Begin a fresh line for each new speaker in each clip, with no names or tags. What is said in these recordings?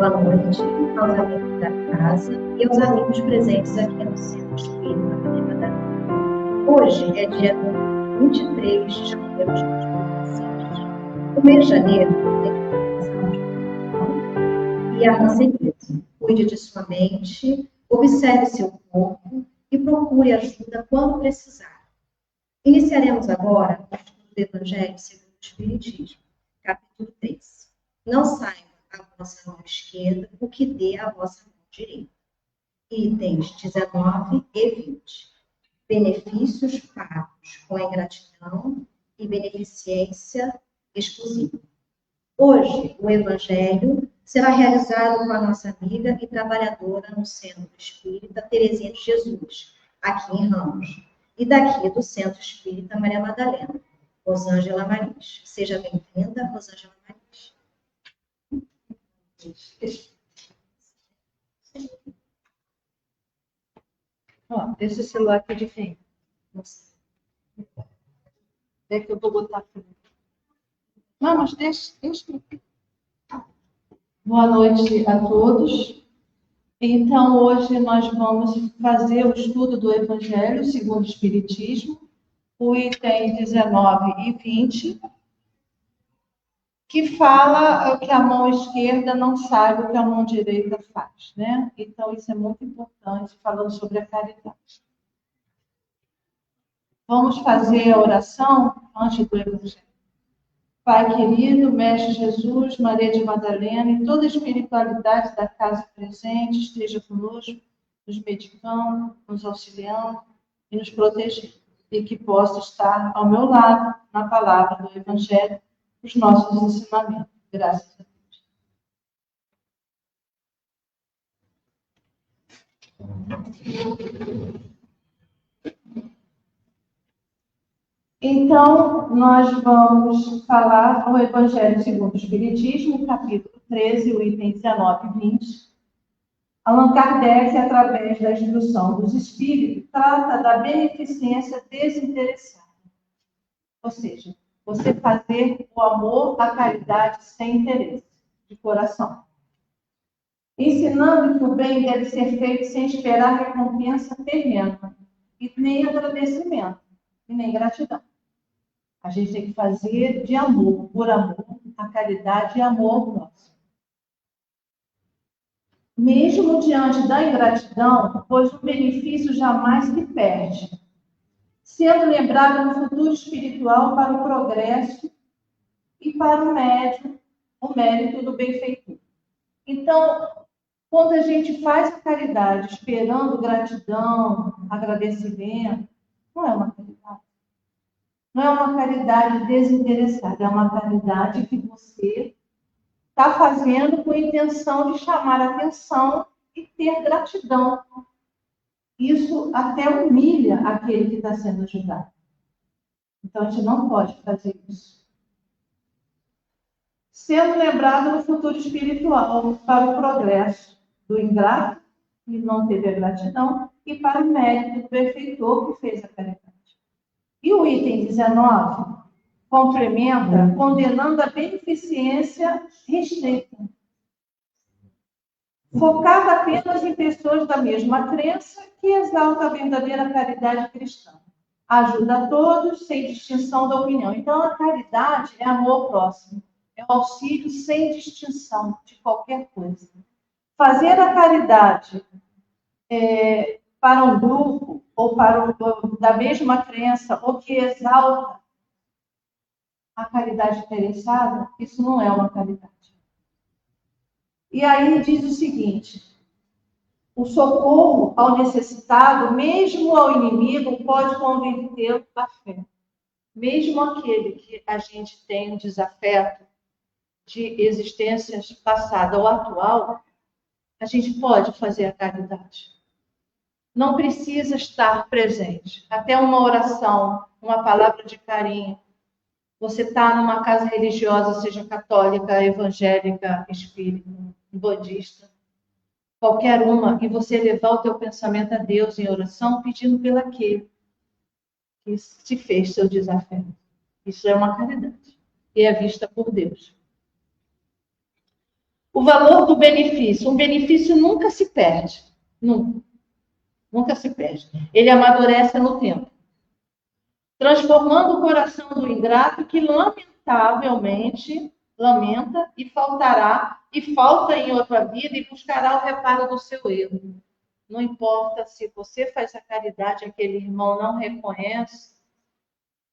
Boa noite aos amigos da casa e aos amigos presentes aqui no Centro Espírita Maria Madalena. Hoje é dia 23 de janeiro de 2016. O mês de janeiro é de saúde e a certeza. Cuide de sua mente, observe seu corpo e procure ajuda quando precisar. Iniciaremos agora o estudo do Evangelho segundo o Espiritismo, capítulo 3. Não saiba a vossa mão esquerda o que dê a vossa mão direita. Itens 19 e 20. Benefícios pagos com ingratidão e beneficência exclusiva. Hoje, o Evangelho será realizado com a nossa amiga e trabalhadora no Centro Espírita Teresinha de Jesus, aqui em Ramos, e daqui do Centro Espírita Maria Madalena, Rosângela Marins. Seja bem-vinda, Rosângela Marins.
Ó, esse celular aqui de quem? É que eu vou botar aqui. Não, mas deixa. Boa noite a todos. Então, hoje nós vamos fazer o estudo do Evangelho segundo o Espiritismo, o item 19 e 20, que fala que a mão esquerda não sabe o que a mão direita faz, né? Então, isso é muito importante, falando sobre a caridade. Vamos fazer a oração antes do Evangelho. Pai querido, Mestre Jesus, Maria de Madalena e toda a espiritualidade da casa presente esteja conosco, nos medicando, nos auxiliando e nos protegendo. E que possa estar ao meu lado na palavra do Evangelho, os nossos ensinamentos. Graças a Deus. Então, nós vamos falar o Evangelho segundo o Espiritismo, capítulo 13, o item 19 e 20. Allan Kardec, através da instrução dos espíritos, trata da beneficência desinteressada. Ou seja, você fazer o amor, a caridade sem interesse, de coração. Ensinando que o bem deve ser feito sem esperar recompensa terrena, e nem agradecimento, e nem gratidão. A gente tem que fazer de amor, por amor, a caridade e amor ao próximo. Mesmo diante da ingratidão, pois o benefício jamais se perde, sendo lembrado no futuro espiritual para o progresso e para o mérito do benfeitor. Então, quando a gente faz a caridade esperando gratidão, agradecimento, não é uma caridade. Não é uma caridade desinteressada, é uma caridade que você está fazendo com a intenção de chamar a atenção e ter gratidão. Isso até humilha aquele que está sendo ajudado. Então, a gente não pode fazer isso. Sendo lembrado no futuro espiritual para o progresso do ingrato, que não teve a gratidão, e para o mérito do benfeitor que fez a caridade. E o item 19 complementa condenando a beneficência restrita, focada apenas em pessoas da mesma crença que exalta a verdadeira caridade cristã. Ajuda a todos sem distinção da opinião. Então, a caridade é amor ao próximo, é o auxílio sem distinção de qualquer coisa. Fazer a caridade para um grupo ou para da mesma crença ou que exalta a caridade interessada, isso não é uma caridade. E aí diz o seguinte: o socorro ao necessitado, mesmo ao inimigo, pode convertê-lo à fé. Mesmo aquele que a gente tem um desafeto de existências passada ou atual, a gente pode fazer a caridade. Não precisa estar presente. Até uma oração, uma palavra de carinho. Você está numa casa religiosa, seja católica, evangélica, espírita, budista, qualquer uma, e você levar o teu pensamento a Deus em oração, pedindo pelo aquele que te fez seu desafio. Isso é uma caridade. E é vista por Deus. O valor do benefício. Um benefício nunca se perde. Nunca se perde. Ele amadurece no tempo. Transformando o coração do ingrato que lamentavelmente lamenta e faltará, e falta em outra vida e buscará o reparo do seu erro. Não importa se você faz a caridade, aquele irmão não reconhece,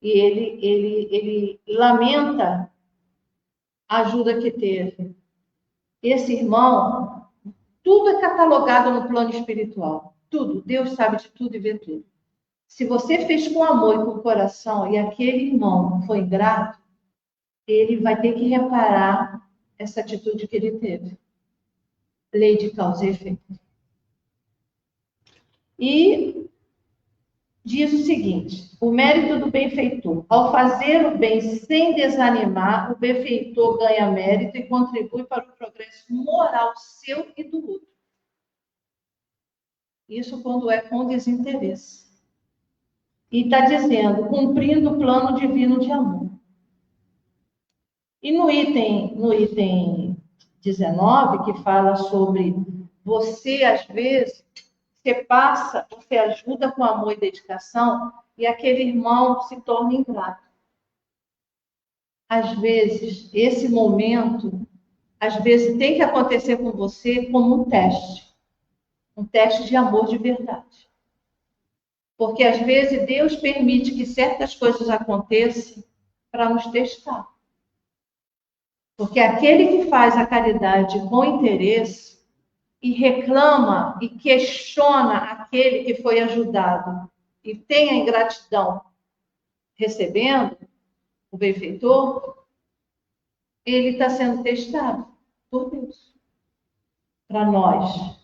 e ele lamenta a ajuda que teve. Esse irmão, tudo é catalogado no plano espiritual. Tudo. Deus sabe de tudo e vê tudo. Se você fez com amor e com coração, e aquele irmão foi ingrato, ele vai ter que reparar essa atitude que ele teve. Lei de causa e efeito. E diz o seguinte: o mérito do benfeitor. Ao fazer o bem sem desanimar, o benfeitor ganha mérito e contribui para o progresso moral seu e do outro. Isso quando é com desinteresse. E está dizendo, cumprindo o plano divino de amor. E no item 19, que fala sobre você, às vezes, você ajuda com amor e dedicação, e aquele irmão se torna ingrato. Às vezes, esse momento, tem que acontecer com você como um teste de amor de verdade. Porque, às vezes, Deus permite que certas coisas aconteçam para nos testar. Porque aquele que faz a caridade com interesse e reclama e questiona aquele que foi ajudado e tem a ingratidão recebendo o benfeitor, ele está sendo testado por Deus. Para nós,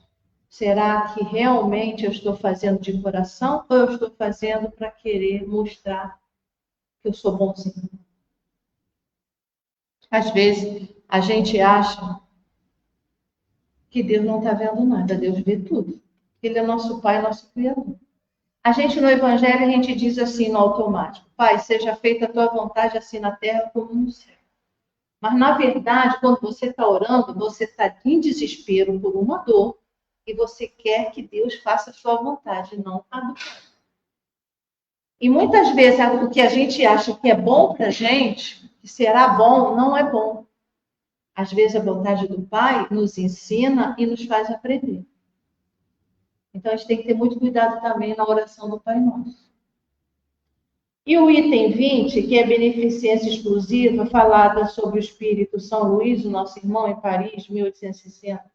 será que realmente eu estou fazendo de coração ou eu estou fazendo para querer mostrar que eu sou bonzinho? Às vezes, a gente acha que Deus não está vendo nada, Deus vê tudo. Ele é nosso Pai, nosso Criador. A gente, no Evangelho, a gente diz assim, no automático: Pai, seja feita a tua vontade, assim na terra como no céu. Mas, na verdade, quando você está orando, você está em desespero por uma dor e você quer que Deus faça a sua vontade, não a do Pai. E muitas vezes o que a gente acha que é bom para a gente, que será bom, não é bom. Às vezes a vontade do Pai nos ensina e nos faz aprender. Então a gente tem que ter muito cuidado também na oração do Pai Nosso. E o item 20, que é beneficência exclusiva, falada sobre o Espírito São Luís, o nosso irmão em Paris, 1860,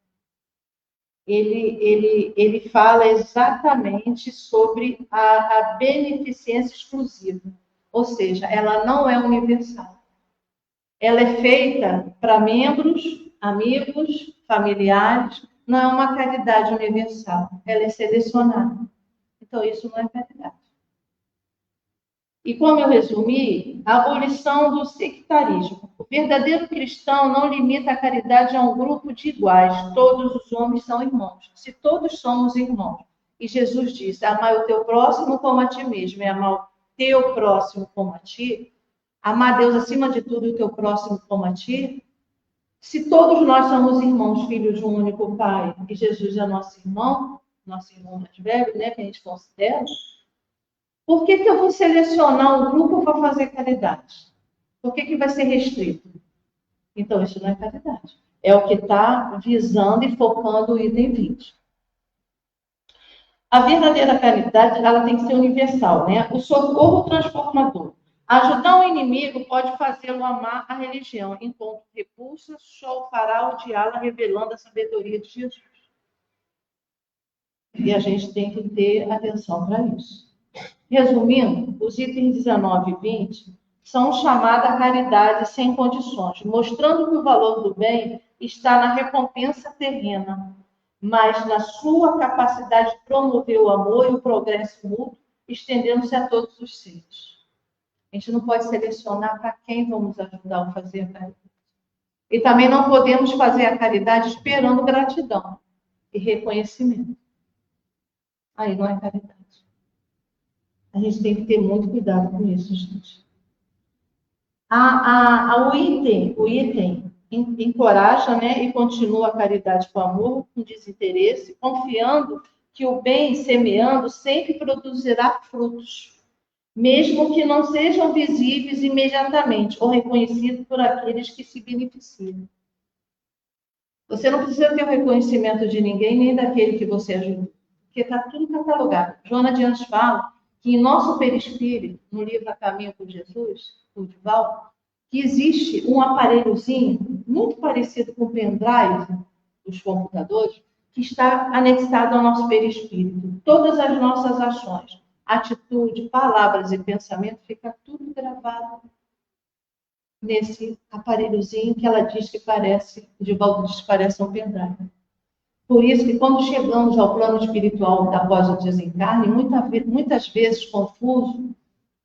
ele fala exatamente sobre a beneficência exclusiva. Ou seja, ela não é universal. Ela é feita para membros, amigos, familiares, não é uma caridade universal. Ela é selecionada. Então, isso não é caridade. E como eu resumi, a abolição do sectarismo. O verdadeiro cristão não limita a caridade a um grupo de iguais. Todos os homens são irmãos. Se todos somos irmãos, e Jesus disse, amar o teu próximo como a ti mesmo, e amar o teu próximo como a ti, amar Deus acima de tudo e o teu próximo como a ti, se todos nós somos irmãos, filhos de um único Pai, e Jesus é nosso irmão mais velho, né, que a gente considera, por que eu vou selecionar um grupo para fazer caridade? Por que vai ser restrito? Então, isso não é caridade. É o que está visando e focando o item 20. A verdadeira caridade, ela tem que ser universal, né? O socorro transformador. Ajudar um inimigo pode fazê-lo amar a religião, enquanto repulsa, só o fará odiá-la, revelando a sabedoria de Jesus. E a gente tem que ter atenção para isso. Resumindo, os itens 19 e 20 são chamada caridade sem condições, mostrando que o valor do bem está na recompensa terrena, mas na sua capacidade de promover o amor e o progresso mútuo, estendendo-se a todos os seres. A gente não pode selecionar para quem vamos ajudar a fazer a caridade. E também não podemos fazer a caridade esperando gratidão e reconhecimento. Aí não é caridade. A gente tem que ter muito cuidado com isso, gente. O item encoraja, né, e continua a caridade com amor, com desinteresse, confiando que o bem semeando sempre produzirá frutos, mesmo que não sejam visíveis imediatamente ou reconhecidos por aqueles que se beneficiam. Você não precisa ter o reconhecimento de ninguém, nem daquele que você ajudou, porque está tudo catalogado. Joana de Anjos fala que em nosso perispírito, no livro A Caminho com Jesus, o Dival, que existe um aparelhozinho muito parecido com o pendrive dos computadores, que está anexado ao nosso perispírito. Todas as nossas ações, atitude, palavras e pensamento, fica tudo gravado nesse aparelhozinho que ela diz que parece, o Divaldo diz que parece um pendrive. Por isso que quando chegamos ao plano espiritual após o desencarne, muitas vezes confusos,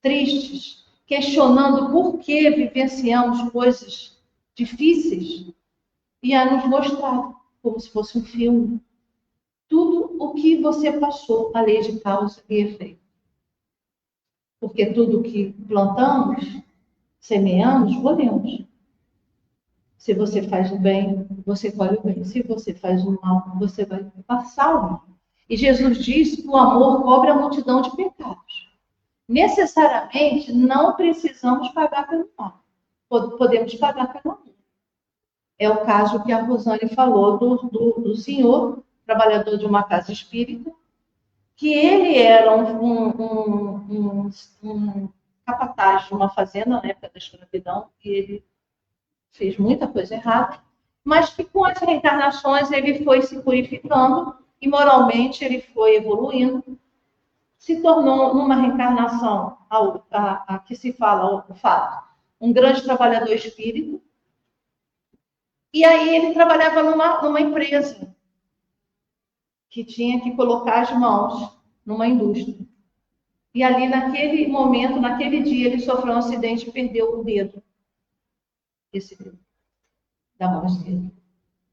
tristes, questionando por que vivenciamos coisas difíceis, e a nos mostrar, como se fosse um filme, tudo o que você passou, a lei de causa e efeito. Porque tudo que plantamos, semeamos, colhemos. Se você faz o bem, você colhe o bem. Se você faz o mal, você vai passar o mal. E Jesus diz que o amor cobre a multidão de pecados. Necessariamente, não precisamos pagar pelo mal. Podemos pagar pelo amor. É o caso que a Rosane falou do senhor, trabalhador de uma casa espírita, que ele era um capataz de uma fazenda na época da escravidão, e ele fez muita coisa errada, mas que com as reencarnações ele foi se purificando e moralmente ele foi evoluindo, se tornou numa reencarnação a que se fala o fato, um grande trabalhador espírita. E aí ele trabalhava numa empresa que tinha que colocar as mãos numa indústria. E ali naquele momento, naquele dia, ele sofreu um acidente e perdeu o dedo. Esse dedo da mão esquerda.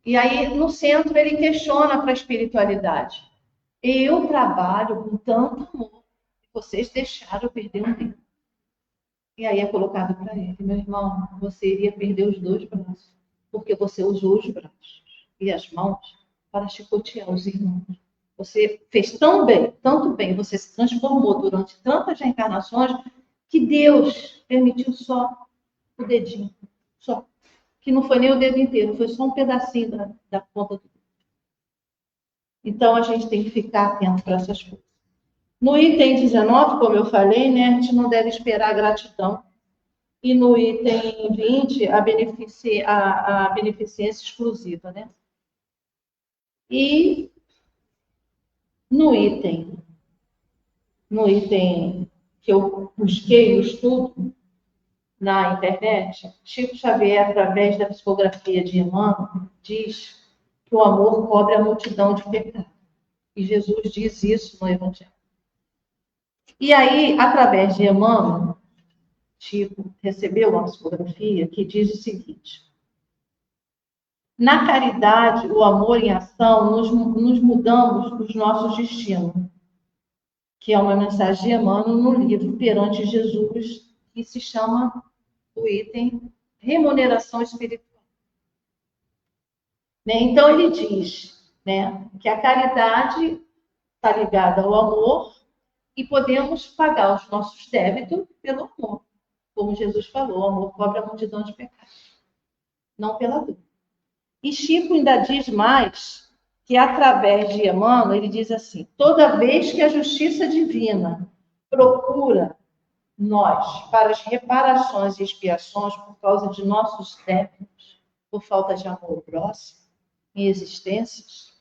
E aí, no centro, ele questiona para a espiritualidade. Eu trabalho com tanto amor, vocês deixaram eu perder um dedo. E aí é colocado para ele, meu irmão, você iria perder os dois braços, porque você usou os braços e as mãos para chicotear os irmãos. Você fez tão bem, tanto bem, você se transformou durante tantas reencarnações, que Deus permitiu só o dedinho, só. Que não foi nem o dedo inteiro, foi só um pedacinho da ponta do dedo. Então, a gente tem que ficar atento para essas coisas. No item 19, como eu falei, né, a gente não deve esperar a gratidão. E no item 20, a beneficência exclusiva, né? E no item que eu busquei no estudo, na internet, Chico Xavier, através da psicografia de Emmanuel, diz que o amor cobre a multidão de pecados. E Jesus diz isso no Evangelho. E aí, através de Emmanuel, Chico recebeu uma psicografia que diz o seguinte: na caridade, o amor em ação, nos mudamos dos nossos destinos, que é uma mensagem de Emmanuel no livro Perante Jesus, que se chama o item remuneração espiritual. Então, ele diz, né, que a caridade está ligada ao amor e podemos pagar os nossos débitos pelo amor. Como Jesus falou, o amor cobre a multidão de pecados, não pela dor. E Chico ainda diz mais, que através de Emmanuel, ele diz assim: toda vez que a justiça divina procura nós para as reparações e expiações por causa de nossos débitos, por falta de amor ao próximo, em existências,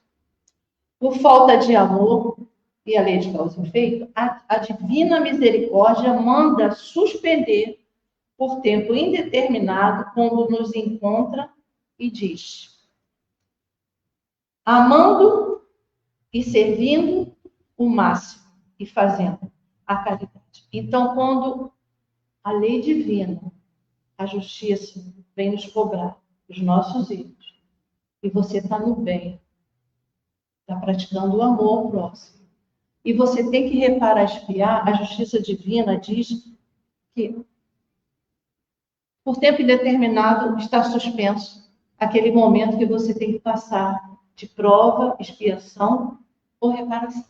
por falta de amor e a lei de causa e efeito, a divina misericórdia manda suspender por tempo indeterminado quando nos encontra e diz: amando e servindo o máximo e fazendo a caridade. Então, quando a lei divina, a justiça, vem nos cobrar os nossos erros, e você está no bem, está praticando o amor ao próximo, e você tem que reparar, expiar, a justiça divina diz que, por tempo indeterminado, está suspenso aquele momento que você tem que passar de prova, expiação ou reparação.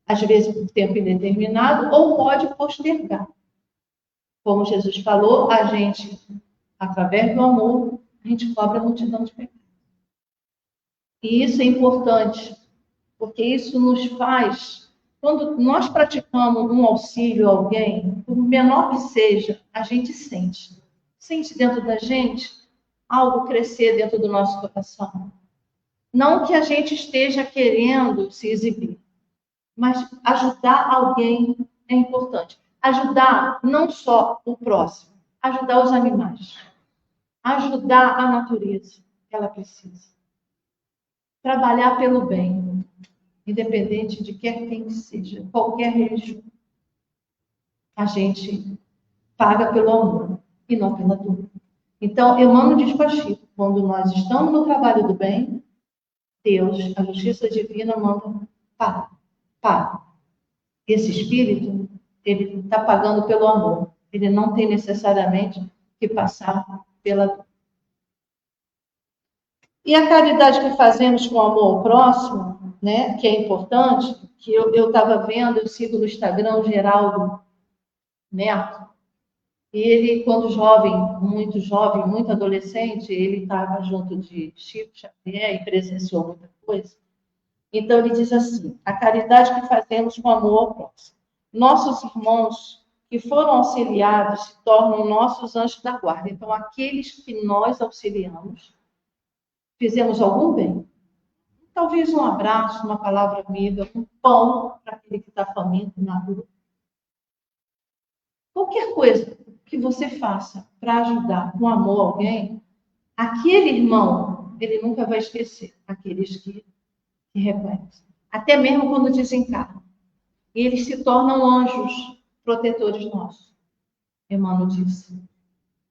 Às vezes por tempo indeterminado, ou pode postergar. Como Jesus falou, a gente, através do amor, a gente cobre a multidão de pecados. E isso é importante, porque isso nos faz, quando nós praticamos um auxílio a alguém, por menor que seja, a gente sente. Sente dentro da gente algo crescer dentro do nosso coração. Não que a gente esteja querendo se exibir, mas ajudar alguém é importante. Ajudar não só o próximo, ajudar os animais, ajudar a natureza que ela precisa. Trabalhar pelo bem, independente de quem que seja, qualquer religião. A gente paga pelo amor e não pela dor. Então, Emmanuel diz para Chico, quando nós estamos no trabalho do bem, Deus, a justiça divina, manda para. Esse espírito, ele está pagando pelo amor. Ele não tem necessariamente que passar pela dor. E a caridade que fazemos com amor ao próximo, né, que é importante, que eu estava vendo, eu sigo no Instagram o Geraldo Neto, e ele, quando jovem, muito adolescente, ele estava junto de Chico Xavier e presenciou muita coisa. Então, ele diz assim, a caridade que fazemos com amor ao próximo. Nossos irmãos que foram auxiliados se tornam nossos anjos da guarda. Então, aqueles que nós auxiliamos, fizemos algum bem. Talvez um abraço, uma palavra amiga, um pão para aquele que está faminto na rua. Qualquer coisa que você faça para ajudar com amor alguém, aquele irmão, ele nunca vai esquecer aqueles que reconhecem. Até mesmo quando desencarnam. E eles se tornam anjos protetores nossos. Emmanuel disse.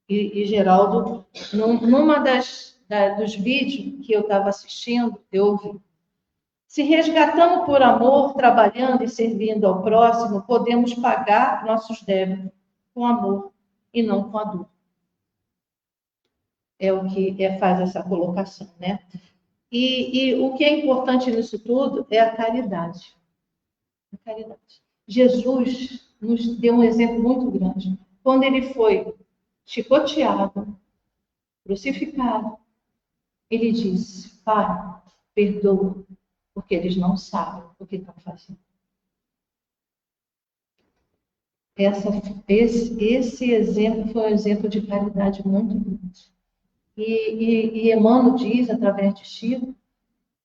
E Geraldo, numa dos vídeos que eu estava assistindo, eu ouvi. Se resgatamos por amor, trabalhando e servindo ao próximo, podemos pagar nossos débitos com amor e não com a dor. É o que faz essa colocação, né? E o que é importante nisso tudo é a caridade. A caridade. Jesus nos deu um exemplo muito grande. Quando ele foi chicoteado, crucificado, ele disse, Pai, perdoa, porque eles não sabem o que estão fazendo. Esse exemplo foi um exemplo de caridade muito grande. E Emmanuel diz, através de Chico,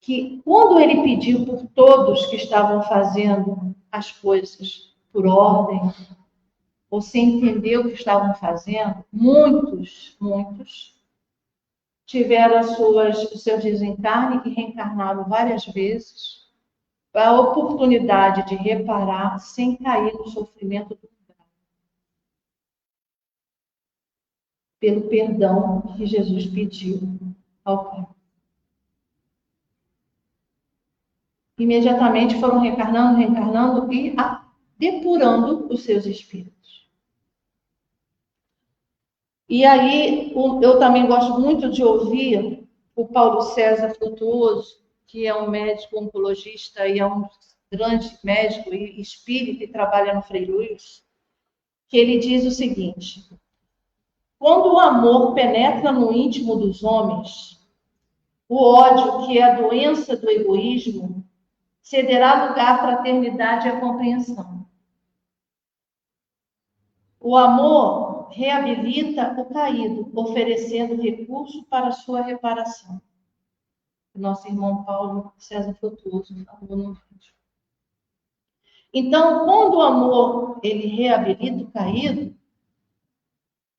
que quando ele pediu por todos que estavam fazendo as coisas por ordem, ou sem entender o que estavam fazendo, muitos tiveram o seu desencarne e reencarnaram várias vezes, a oportunidade de reparar sem cair no sofrimento do lugar. Pelo perdão que Jesus pediu ao Pai. Imediatamente foram reencarnando e depurando os seus espíritos. E aí, eu também gosto muito de ouvir o Paulo César Frutuoso, que é um médico oncologista e é um grande médico e espírita e trabalha no Frei Luiz, que ele diz o seguinte: quando o amor penetra no íntimo dos homens, o ódio, que é a doença do egoísmo, cederá lugar à fraternidade e à compreensão. O amor reabilita o caído, oferecendo recurso para a sua reparação. O nosso irmão Paulo César Frutuoso falou no vídeo. Então, quando o amor ele reabilita o caído,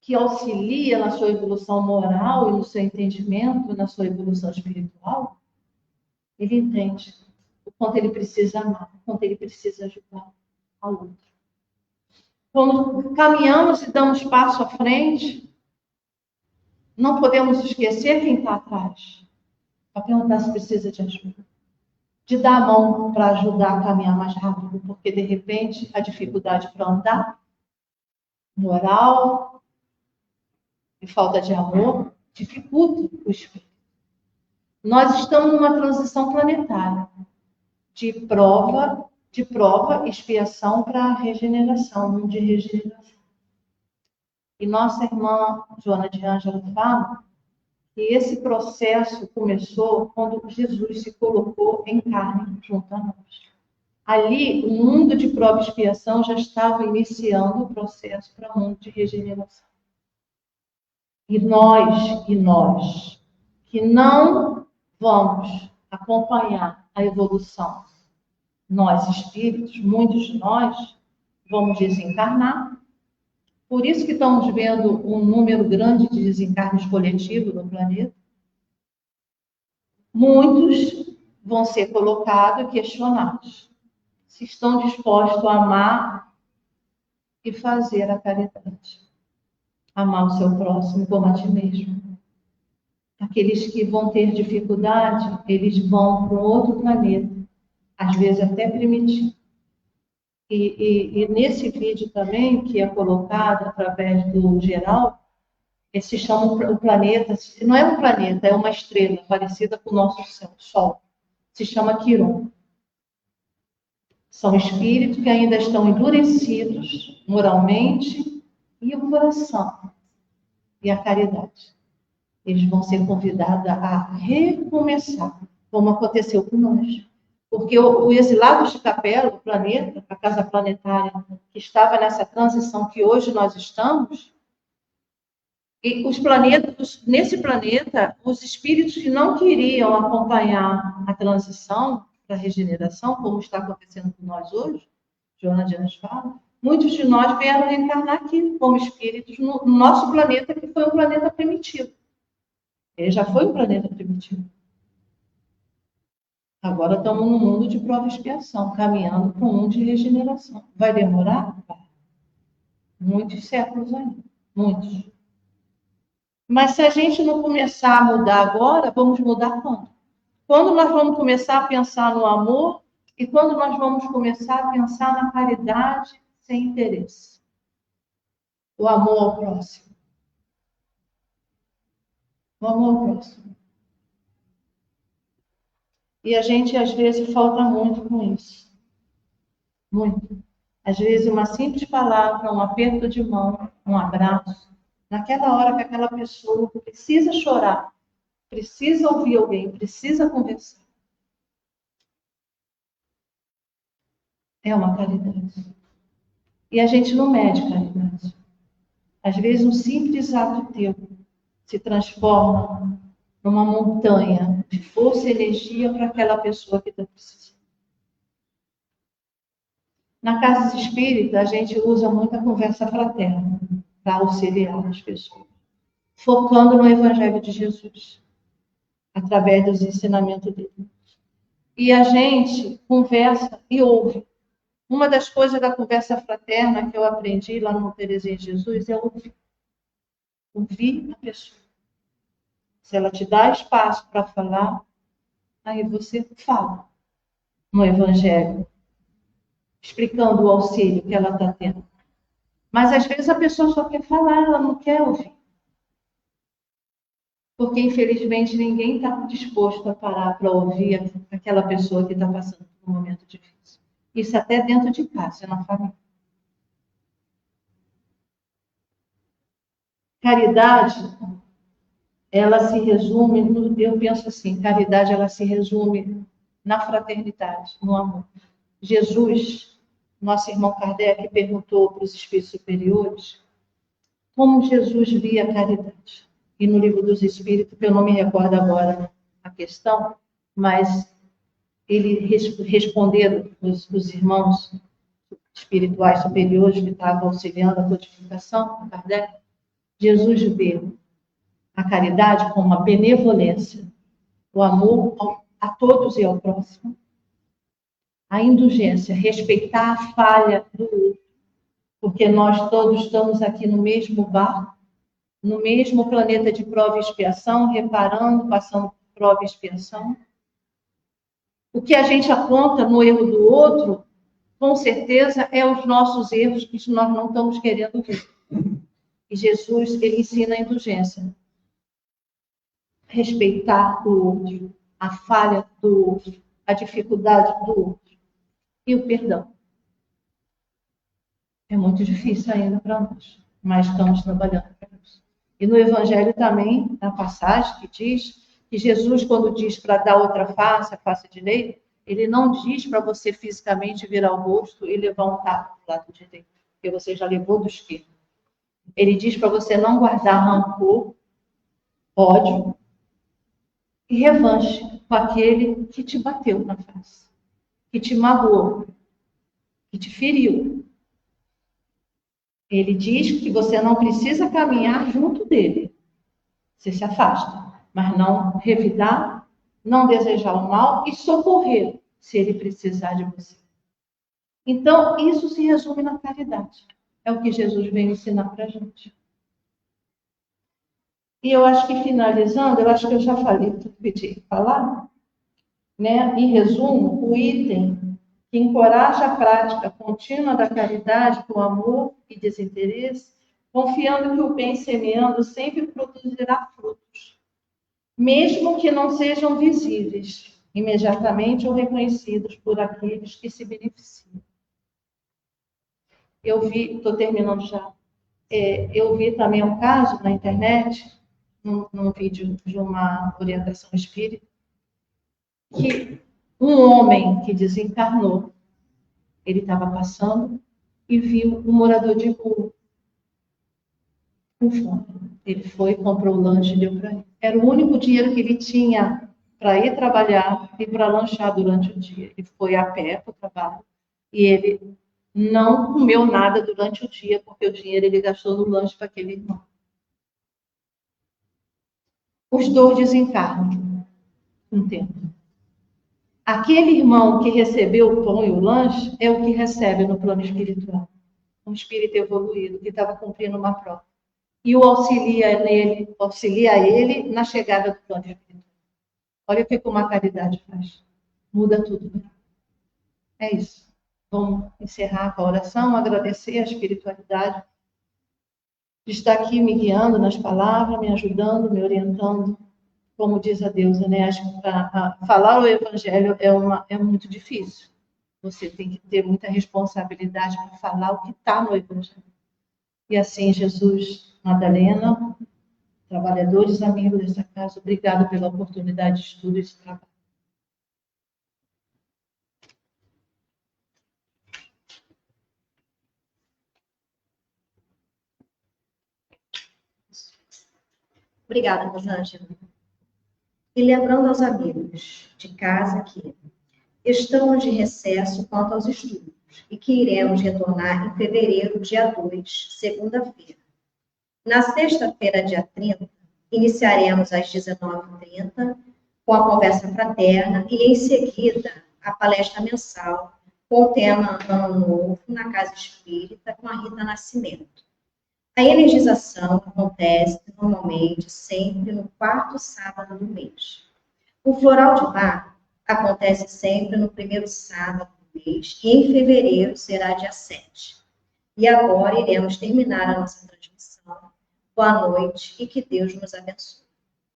que auxilia na sua evolução moral e no seu entendimento, na sua evolução espiritual, ele entende o quanto ele precisa amar, o quanto ele precisa ajudar ao outro. Quando caminhamos e damos passo à frente, não podemos esquecer quem está atrás, para perguntar se precisa de ajuda. De dar a mão para ajudar a caminhar mais rápido, porque de repente a dificuldade para andar, moral e falta de amor, dificulta o espírito. Nós estamos numa transição planetária de prova, expiação para regeneração, de regeneração. E nossa irmã Joana de Ângelo fala que esse processo começou quando Jesus se colocou em carne junto a nós. Ali, o mundo de prova e expiação já estava iniciando o processo para o mundo de regeneração. E nós, que não vamos acompanhar a evolução, nós espíritos, muitos de nós, vamos desencarnar. Por isso que estamos vendo um número grande de desencarnes coletivos no planeta. Muitos vão ser colocados e questionados se estão dispostos a amar e fazer a caridade. Amar o seu próximo como a ti mesmo. Aqueles que vão ter dificuldade, eles vão para um outro planeta, às vezes até primitivo. E nesse vídeo também, que é colocado através do geral, eles se chamam o planeta, não é um planeta, é uma estrela parecida com o nosso Sol. Se chama Quiron. São espíritos que ainda estão endurecidos moralmente, e o coração e a caridade. Eles vão ser convidados a recomeçar, como aconteceu com nós. Porque o Exilados de Capela, o planeta, a casa planetária, que estava nessa transição que hoje nós estamos, e os planetas, nesse planeta, os espíritos que não queriam acompanhar a transição para a regeneração, como está acontecendo com nós hoje, Joana de Ângelo fala, muitos de nós vieram reencarnar aqui como espíritos no nosso planeta, que foi um planeta primitivo. Ele já foi um planeta primitivo. Agora estamos no mundo de prova e expiação, caminhando para um mundo de regeneração. Vai demorar? Vai. Muitos séculos ainda. Muitos. Mas se a gente não começar a mudar agora, vamos mudar quando? Quando nós vamos começar a pensar no amor e quando nós vamos começar a pensar na caridade sem interesse. O amor ao próximo. O amor ao próximo. E a gente, às vezes, falta muito com isso. Muito. Às vezes, uma simples palavra, um aperto de mão, um abraço, naquela hora que aquela pessoa precisa chorar, precisa ouvir alguém, precisa conversar. É uma caridade. E a gente não mede caridade. Às vezes, um simples ato teu se transforma numa montanha de força e energia para aquela pessoa que está precisando. Na casa espírita, a gente usa muito a conversa fraterna para auxiliar as pessoas, focando no Evangelho de Jesus, através dos ensinamentos dele. E a gente conversa e ouve. Uma das coisas da conversa fraterna que eu aprendi lá no Terezinha de Jesus é ouvir. Ouvir a pessoa. Se ela te dá espaço para falar, aí você fala no Evangelho, explicando o auxílio que ela está tendo. Mas às vezes a pessoa só quer falar, ela não quer ouvir. Porque, infelizmente, ninguém está disposto a parar para ouvir aquela pessoa que está passando por um momento difícil. Isso até dentro de casa, na família. Caridade, ela se resume, eu penso assim, caridade ela se resume na fraternidade, no amor. Jesus, nosso irmão Kardec, perguntou para os espíritos superiores como Jesus via a caridade. E no Livro dos Espíritos, que eu não me recordo agora a questão, mas ele responderam os irmãos espirituais superiores que estavam auxiliando a codificação, Kardec, Jesus vê a caridade como a benevolência, o amor a todos e ao próximo, a indulgência, respeitar a falha do outro, porque nós todos estamos aqui no mesmo barco, no mesmo planeta de prova e expiação, reparando, passando por prova e expiação. O que a gente aponta no erro do outro, com certeza, é os nossos erros que nós não estamos querendo ver. E Jesus, ele ensina a indulgência. respeitar o outro, a falha do outro, a dificuldade do outro e o perdão. É muito difícil ainda para nós, mas estamos trabalhando para isso. E no Evangelho também, na passagem que diz que Jesus, quando diz para dar outra face, a face direita, ele não diz para você fisicamente virar o rosto e levar um tapa do lado direito, porque você já levou do esquerdo. Ele diz para você não guardar rancor, ódio e revanche com aquele que te bateu na face, que te magoou, que te feriu. Ele diz que você não precisa caminhar junto dele. Você se afasta, mas não revidar, não desejar o mal e socorrer se ele precisar de você. Então, isso se resume na caridade. É o que Jesus vem ensinar para a gente. E eu acho que, finalizando, eu acho que eu já falei tudo que pedi falar, né? Em resumo, o item que encoraja a prática contínua da caridade com amor e desinteresse, confiando que o bem semeando sempre produzirá frutos, mesmo que não sejam visíveis imediatamente ou reconhecidos por aqueles que se beneficiam. Eu vi, estou terminando já, eu vi também um caso na internet, num vídeo de uma orientação espírita, que um homem que desencarnou, ele estava passando e viu um morador de rua com fome. Ele foi, comprou o lanche e deu para ele. Era o único dinheiro que ele tinha para ir trabalhar e para lanchar durante o dia. Ele foi a pé para o trabalho e ele não comeu nada durante o dia, porque o dinheiro ele gastou no lanche para aquele irmão. Os dois desencarnam um tempo. Aquele irmão que recebeu o pão e o lanche é o que recebe no plano espiritual. Um espírito evoluído que estava cumprindo uma prova. E o auxilia ele na chegada do plano espiritual. Olha o que uma caridade faz. Muda tudo. É isso. Vamos encerrar com a oração, agradecer a espiritualidade de estar aqui me guiando nas palavras, me ajudando, me orientando. Como diz a deusa, né? Falar o evangelho é muito difícil. Você tem que ter muita responsabilidade para falar o que está no evangelho. E assim, Jesus, Madalena, trabalhadores, amigos dessa casa, obrigado pela oportunidade de estudo e de trabalho.
Obrigada, Rosângela. E lembrando aos amigos de casa que estamos de recesso quanto aos estudos e que iremos retornar em fevereiro, dia 2, segunda-feira. Na sexta-feira, dia 30, iniciaremos às 19h30 com a conversa fraterna e, em seguida, a palestra mensal com o tema Ano Novo na Casa Espírita com a Rita Nascimento. A energização acontece normalmente sempre no 4º sábado do mês. O Floral de Bar acontece sempre no 1º sábado do mês e em fevereiro será dia 7. E agora iremos terminar a nossa transmissão. Boa noite e que Deus nos abençoe.